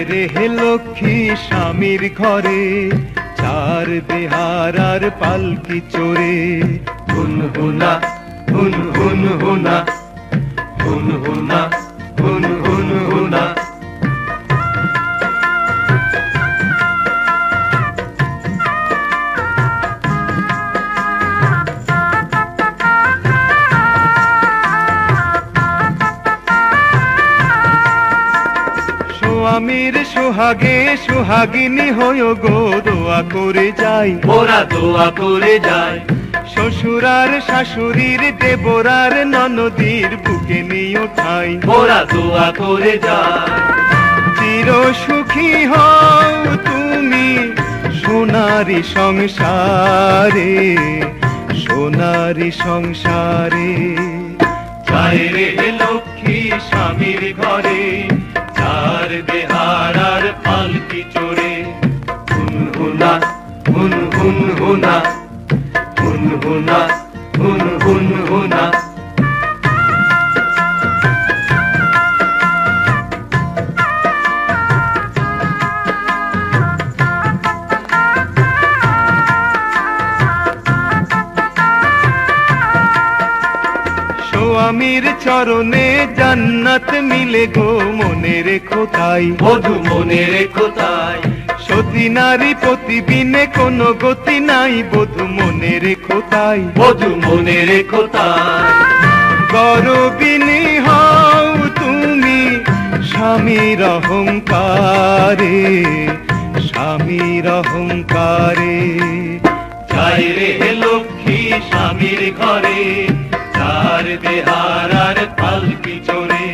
রে হে লক্ষ্মী স্বামীর ঘরে, চার দেহার আর পালকি চড়ে। হুন হুনা হুন হুন হুনা, হুন হুনা হুন হুন হুনা। স্বামীর সোহাগে সোহাগিনী হয়ে গো দোয়া করে যাই, ওরা দোয়া করে যায়। শ্বশুরার শাশুড়ির দেবরার ননদীর বুকে নিয়ে ঠাই, ওরা দোয়া করে যায়। চির সুখী হও তুমি সোনারি সংসারে, সোনারি সংসারে। যায় রে হে লক্ষ্মী স্বামীর ঘরে, চার দেহার আর পালকি চড়ে। হুন হুনা হুন হুন হুনা, হুন হুনা হুন হুন হুনা। স্বামীর চরণে জান্নাত মিলে গো মনে রেখো তাই, বধূ মনে রেখো তাই। সতী নারী প্রতিবিনে কোনো গতি নাই, বধূ মনে রেখো তাই, বধূ মনে রেখো তাই। গরবিনী হও তুমি স্বামীর অহংকারে, স্বামীর অহংকারে। যায় রে হে লক্ষ্মী স্বামীর ঘরে, চার দেহার আর পালকি চড়ে।